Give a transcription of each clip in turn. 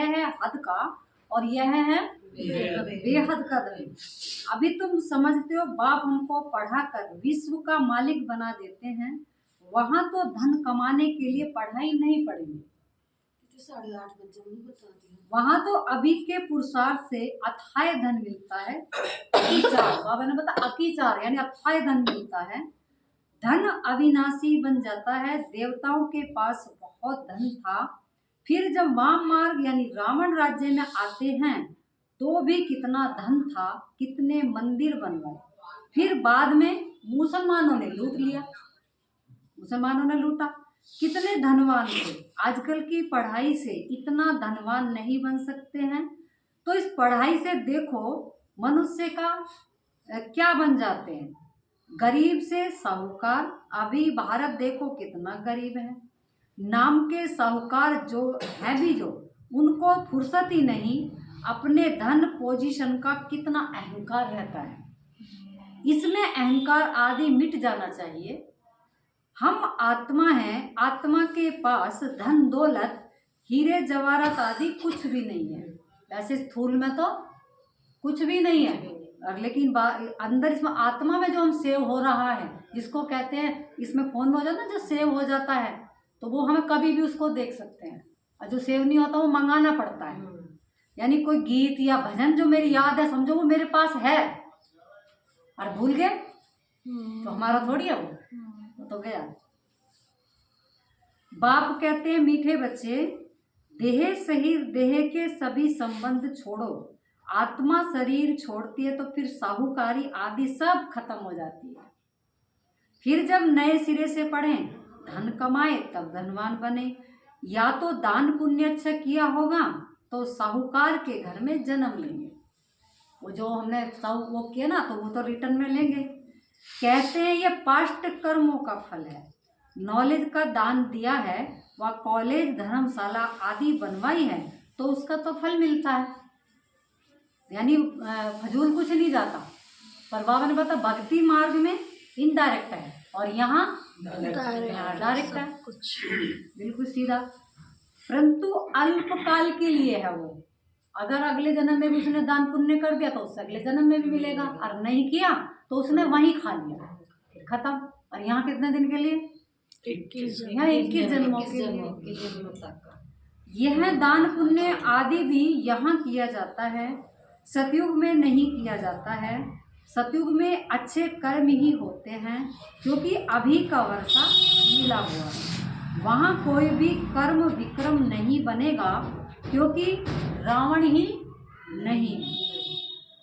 है हद का और यह है बेहद का धन। अभी तुम समझते हो बाप हमको पढ़ाकर विश्व का मालिक बना देते हैं, वहां तो धन कमाने के लिए पढ़ाई नहीं पड़ेगी। 8:30 बजे नहीं बता दिया। वहां तो अभी के पुरुषार्थ से अथाय धन मिलता है। अकीचार, बाबा ने बताया अकीचार यानी अथाय धन मिलता है। धन अविनाशी बन जाता है। देवताओं के पास बहुत धन था, फिर जब वाम मार्ग यानी रावण राज्य में आते हैं तो भी कितना धन था, कितने मंदिर बनवाए, फिर बाद में मुसलमानों ने लूट लिया, मुसलमानों ने लूटा। कितने धनवान थे। आजकल की पढ़ाई से इतना धनवान नहीं बन सकते हैं। तो इस पढ़ाई से देखो मनुष्य का क्या बन जाते हैं, गरीब से साहूकार। अभी भारत देखो कितना गरीब है। नाम के साहूकार जो है भी जो, उनको फुर्सत ही नहीं, अपने धन पोजीशन का कितना अहंकार रहता है। इसमें अहंकार आदि मिट जाना चाहिए। हम आत्मा हैं, आत्मा के पास धन दौलत हीरे जवाहरात आदि कुछ भी नहीं है। वैसे स्थूल में तो कुछ भी नहीं है, और लेकिन अंदर इसमें आत्मा में जो हम सेव हो रहा है, जिसको कहते हैं इसमें फोन में हो जाता है जो सेव हो जाता है, तो वो हमें कभी भी उसको देख सकते हैं। और जो सेव नहीं होता वो मंगाना पड़ता है। यानी कोई गीत या भजन जो मेरी याद है, समझो वो मेरे पास है और भूल गए तो हमारा थोड़ी है वो तो गया। बाप कहते हैं मीठे बच्चे, देह सहित देह के सभी संबंध छोड़ो। आत्मा शरीर छोड़ती है तो फिर साहूकारी आदि सब खत्म हो जाती है। फिर जब नए सिरे से पढ़ें, धन कमाए तब धनवान बने। या तो दान पुण्य अच्छा किया होगा तो साहूकार के घर में जन्म लेंगे। वो जो हमने वो किया ना तो वो तो रिटर्न में लेंगे। कहते हैं ये पास्ट कर्मों का फल है। नॉलेज का दान दिया है, वह कॉलेज धर्मशाला आदि बनवाई है तो उसका तो फल मिलता है। यानी फजूल कुछ नहीं जाता। पर बाबा ने बताया भक्ति मार्ग में इनडायरेक्ट है और यहाँ डायरेक्ट है, कुछ बिल्कुल सीधा। परंतु अल्पकाल के लिए है वो। अगर अगले जन्म में भी उसने दान पुण्य कर दिया तो उससे अगले जन्म में भी मिलेगा, और नहीं किया तो उसने वहीं खा लिया, खत्म। और यहाँ कितने दिन के लिए? 21 जन्मों के लिए। यह दान पुण्य आदि भी यहाँ किया जाता है, सतयुग में नहीं किया जाता है। सतयुग में अच्छे कर्म ही होते हैं क्योंकि अभी का वर्षा मिला हुआ है। वहाँ कोई भी कर्म विक्रम नहीं बनेगा क्योंकि रावण ही नहीं है।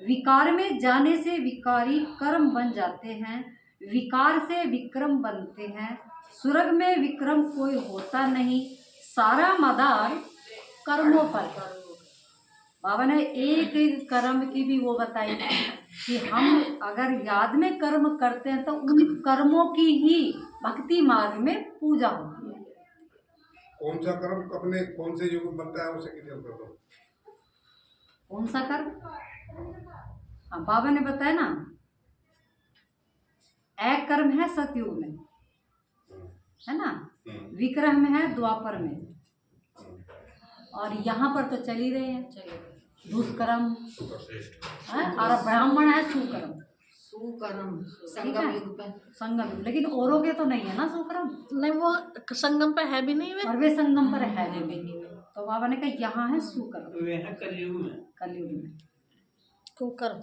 विकार में जाने से विकारी कर्म बन जाते हैं, विकार से विक्रम बनते हैं। स्वर्ग में विक्रम कोई होता नहीं, सारा मदार कर्मों पर। बाबा ने एक एक कर्म की भी वो बताई कि हम अगर याद में कर्म करते हैं तो उन कर्मों की ही भक्ति मार्ग में पूजा होती है। कौन सा कर्म अपने कौन से युग में बनता है उसे क्लियर कर दो। कौन सा कर्म? हाँ, बाबा ने बताया ना, एक कर्म है सतयुग में, है ना, विक्रम में है द्वापर में, और यहाँ पर तो चल ही रहे हैं दुष्कर्म, और ब्राह्मण है सुकर्म। संगम युग पे, संगम युग। लेकिन औरों के तो नहीं है ना सुकर्म, नहीं वो संगम पे है भी नहीं वे, और वे संगम पर है भी नहीं। तो बाबा ने कहा यहाँ है सुकर्म, वे है कलयुग में। कलयुग में कुकर्म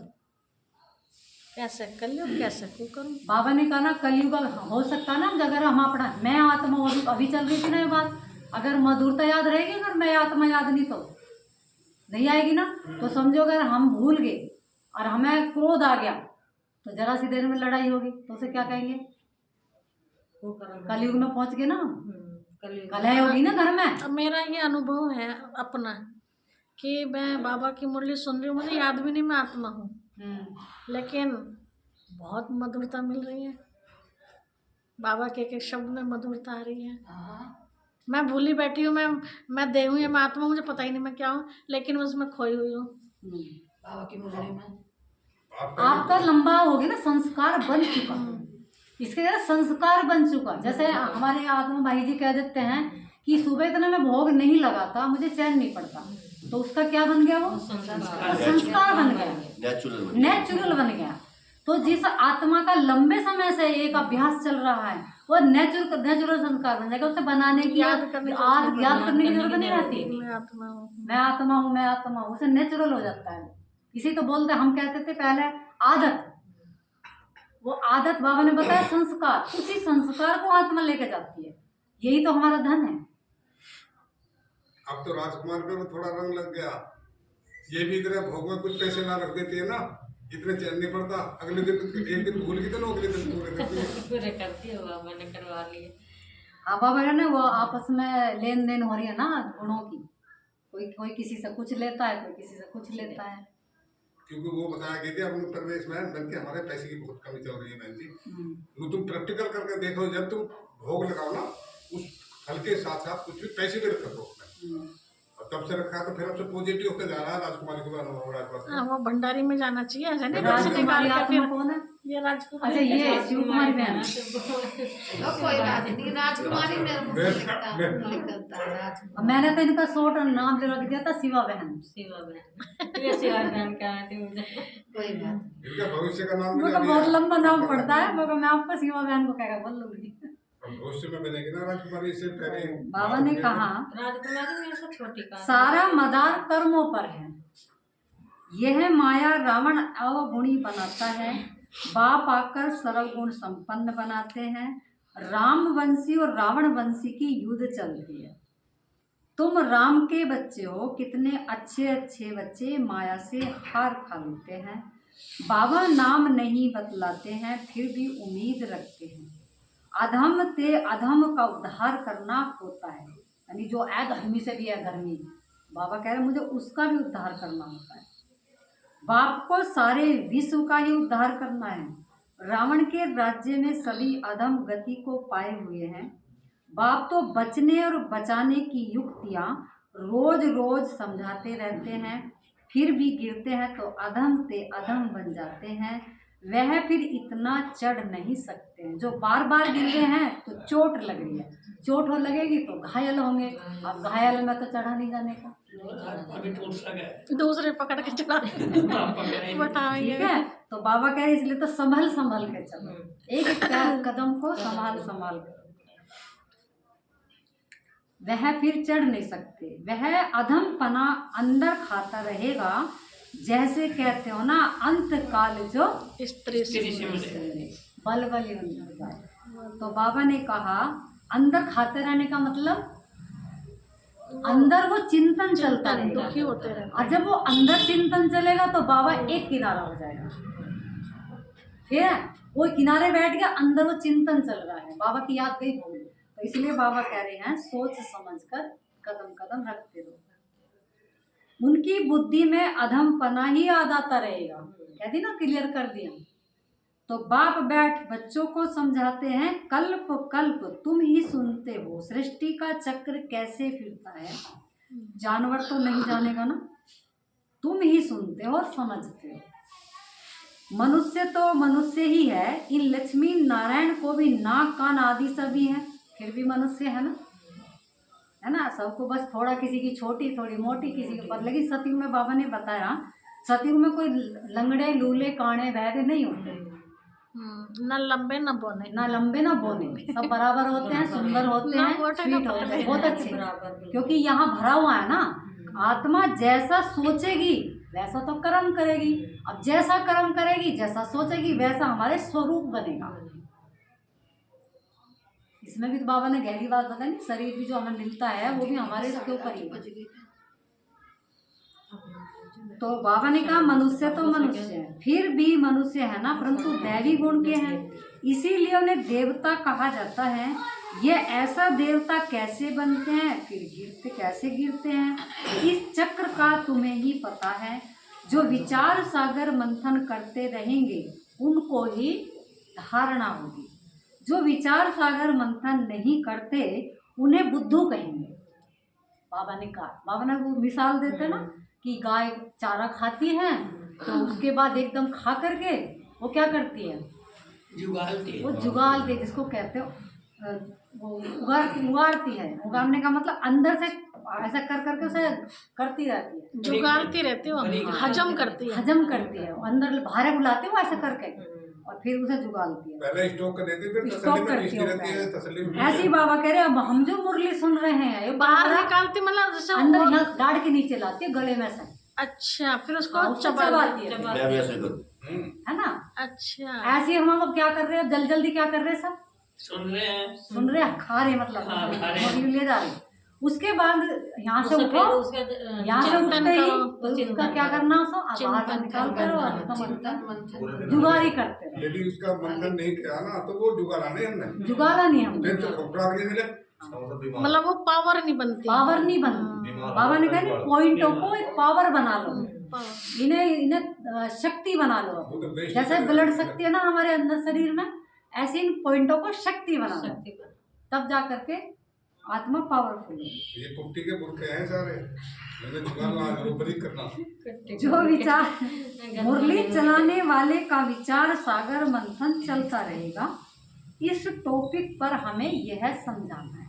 कैसे, कलयुग कैसे कुकर्म? बाबा ने कहा ना कलयुग हो सकता है ना, अगर हम अपना मैं आत्मा अभी चल रही थी ना ये बात, अगर मधुरता याद रहेगी, अगर मैं आत्मा याद नहीं तो नहीं आएगी ना। तो समझो अगर हम भूल गए और हमें क्रोध आ गया तो जरा सी देर में लड़ाई होगी, तो उसे क्या कहेंगे? कलयुग में पहुंच गए ना, कलह होगी ना घर में। अब मेरा ये अनुभव है अपना कि मैं बाबा की मुरली सुन रही हूँ, मुझे याद भी नहीं मैं आत्मा हूँ, लेकिन बहुत मधुरता मिल रही है। बाबा के एक शब्द में मधुरता आ रही है। मैं भूली बैठी हूँ, मैं देह हूँ या मैं आत्मा, मुझे पता ही नहीं मैं क्या हूँ, लेकिन उसमें खोई हुई हूँ बाबा की मुरली में। आपका लंबा हो गया ना, संस्कार बन चुका, इसके संस्कार बन चुका। जैसे हमारे आत्मा भाई जी कह देते हैं कि सुबह इतना मैं भोग नहीं लगाता, मुझे चैन नहीं पड़ता, तो उसका क्या बन गया? वो संस्कार बन गया, नेचुरल बन गया। तो जिस आत्मा का लंबे समय से एक अभ्यास चल रहा है, वो नेचुरल संस्कार बन जाएगा। उसे बनाने की याद करने की जरूरत नहीं रहती। मैं आत्मा हूँ, मैं आत्मा हूँ, मैं आत्मा हूँ, उसे नेचुरल हो जाता है। इसी तो बोलते, हम कहते थे पहले आदत, वो आदत बाबा ने बताया संस्कार, उसी संस्कार को आत्मा लेके जाती है। यही तो हमारा धन है। अब तो राजकुमार पे थोड़ा रंग लग गया। ये भी इतने भोग में कुछ पैसे ना रख देती है ना, इतने चैन नहीं पड़ता। अगले दिन एक दिन भूल गई तो अगले दिन पूरे करती है बाबा ने, करवा लिए। हाँ बाबा है ना, वो आपस में लेन देन हो रही है ना गुणों की, कोई किसी से कुछ लेता है, कोई किसी से कुछ लेता है। क्योंकि वो बताया गया था अपने उत्तर प्रदेश में बल्कि हमारे पैसे की बहुत कमी चल रही है बहन जी। वो तुम प्रैक्टिकल करके देखो, जब तुम भोग लगाओ ना, उस फल के साथ साथ कुछ भी पैसे भी रख दो उसमें, और तब से रखा तो फिर अब से पॉजिटिव होकर जा रहा है। राजकुमारी को अनुभव रहा है। वो भंडारी में जाना चाहिए, ऐसे नहीं राजकुमारी आत्मा कौन है? ये राजकुमारी। अच्छा, ये शिव कुमारी बहन। कोई बात नहीं, राजकुमारी मेरे मुंह से निकलता है राजकुमारी। मैंने तो इनका शॉर्ट नाम रख दिया था शिवा बहन। शिवा बहन, ये शिवा बहन क्या है मुझे, कोई बात नहीं। इनका भविष्य का नाम मगर बहुत लंबा नाम पड़ता है, मगर मैं आपको शिवा बहन को क्या बोल लूंगी। भविष्य में बनेगी ना राजकुमारी से पहले। बाबा ने कहा राजकुमारी मेरे से छोटी का, सारा मदार कर्मों पर है, यह माया रावण अवगुणी बनाता है, बाप आकर सर्वगुण संपन्न बनाते हैं। रामवंशी और रावणवंशी की युद्ध चलती है। तुम राम के बच्चे हो, कितने अच्छे अच्छे बच्चे माया से हार खा लेते हैं। बाबा नाम नहीं बतलाते हैं, फिर भी उम्मीद रखते हैं। अधम ते अधम का उद्धार करना होता है, यानी जो अधर्मी से भी अधर्मी, बाबा कह रहे मुझे उसका भी उद्धार करना होता है। बाप को सारे विश्व का ही उद्धार करना है। रावण के राज्य में सभी अधम गति को पाए हुए हैं। बाप तो बचने और बचाने की युक्तियाँ रोज रोज समझाते रहते हैं, फिर भी गिरते हैं तो अधम से अधम बन जाते हैं। वह फिर इतना चढ़ नहीं सकते हैं। जो बार बार गिर रहे हैं तो चोट लग रही है, चोट हो लगेगी तो घायल होंगे। अब घायल में तो चढ़ा नहीं जाने का, दूसरे पकड़ के चला बताएंगे। ठीक है। तो बाबा कह रहे इसलिए तो संभल संभल के चलो, एक एक कदम को संभाल संभाल कर। वह फिर चढ़ नहीं सकते, वह अधम पना अंदर खाता रहेगा। जैसे कहते हो ना, अंत काल जो स्त्री बल बली अंदर जाए। तो बाबा ने कहा अंदर खाते रहने का मतलब अंदर वो चिंतन चलता रहेगा, दुखी होते रहे। और जब वो अंदर चिंतन चलेगा तो बाबा एक किनारा हो जाएगा। ठीक है, वो किनारे बैठ गया, अंदर वो चिंतन चल रहा है, बाबा की याद गई भूल। तो इसलिए बाबा कह रहे हैं सोच समझकर कदम कदम रखते रहो। उनकी बुद्धि में अधमपना ही याद आता रहेगा, कहती ना, क्लियर कर दिया। तो बाप बैठ बच्चों को समझाते हैं, कल्प कल्प तुम ही सुनते हो सृष्टि का चक्र कैसे फिरता है। जानवर तो नहीं जानेगा ना, तुम ही सुनते हो और समझते हो। मनुष्य तो मनुष्य ही है, इन लक्ष्मी नारायण को भी नाक कान आदि सभी है, फिर भी मनुष्य है ना। सबको बस थोड़ा, किसी की छोटी थोड़ी मोटी, किसी के पर। लेकिन सतयुग में बाबा ने बताया, सतयुग में कोई लंगड़े लूले काणे बहरे नहीं होते, ना लंबे ना बोने, ना लंबे ना बोने, सब बराबर होते हैं, सुंदर होते हैं, स्वीट होते हैं, बहुत अच्छे। क्योंकि यहाँ भरा हुआ है ना, आत्मा जैसा सोचेगी वैसा तो कर्म करेगी। अब जैसा कर्म करेगी, जैसा सोचेगी, वैसा हमारे स्वरूप बनेगा। इसमें भी तो बाबा ने गहरी बात बताई, शरीर भी जो हमें मिलता है वो भी हमारे इसके ऊपर ही है। तो बाबा ने कहा मनुष्य तो मनुष्य है, फिर भी मनुष्य है ना, परंतु दैवी गुण के हैं, इसीलिए उन्हें देवता कहा जाता है। ये ऐसा देवता कैसे बनते हैं, फिर गिरते कैसे गिरते हैं, इस चक्र का तुम्हें ही पता है। जो विचार सागर मंथन करते रहेंगे उनको ही धारणा होगी। जो विचार सागर मंथन नहीं करते उन्हें बुद्धू कहेंगे। बाबा ने कहा, बाबा ने वो मिसाल देते ना कि गाय चारा खाती है तो उसके बाद एकदम खा करके वो क्या करती है, जुगालती है। वो जुगालती है, जिसको कहते हो उगाड़ती है। उगाड़ने का मतलब अंदर से ऐसा कर करके उसे करती रहती है, जुगाड़ती रहती हो, हजम करती है। हजम करती है, अंदर बाहर बुलाती है वो ऐसा करके और फिर उसे जुगाड़ती है, पहले स्टॉक कर देती है, फिर तसल्ली स्टॉक में करती पीसती रहती है, है। तसल्ली में ऐसे ही बाबा कह रहे हैं, अब हम जो मुरली सुन रहे हैं ये बाहर बाहर निकालती मतलब जैसे अंदर वो- यहाँ गाड़ के नीचे लाती है गले में से, अच्छा, फिर उसको उसको चबाती चबाती है। है, मैं भी ऐसे करूँ। है ना। अच्छा, ऐसे ही हम लोग क्या कर रहे हैं, जल्दी जल्दी क्या कर रहे हैं, सब सुन रहे हैं। सुन रहे हैं, खा रहे हैं, मतलब हाँ, खा रहे हैं। मुरली ले जा रहे हैं। उसके बाद यहाँ से उठो, यहाँ से चिंतन उठते ही करो, तो उसका क्या करना है, बाहर का निकाल कर और उसका चिंतन मंथन मंथन जुगाड़ी करते रहो। यदि उसका मंथन नहीं किया ना तो वो जुगाड़ा नहीं हमने, जुगाड़ा नहीं हम, फिर तो खुराक नहीं मिले। मतलब वो पावर नहीं बनती। पावर नहीं बनती। बाबा ने कहा नहीं, पॉइंटों को एक पावर बना लो, इन्हें इन्हें शक्ति बना लो। वो तो बेस्ट जैसे ब्लड शक्ति है ना हमारे अंदर शरीर में, ऐसे इन पॉइंटों को शक्ति बना लो, तब जा करके आत्मा पावरफुल है। ये कुट्टी के बुरखे हैं सारे, मैंने जुगाड़ना ऊपर ही करना। जो विचार मुरली चलाने वाले का विचार सागर मंथन चलता रहेगा। इस टॉपिक पर हमें यह समझाना है।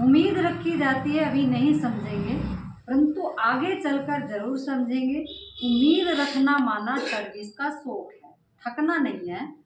उम्मीद रखी जाती है अभी नहीं समझेंगे, परंतु आगे चलकर जरूर समझेंगे। उम्मीद रखना माना सर्विस का शौक है, थकना नहीं है।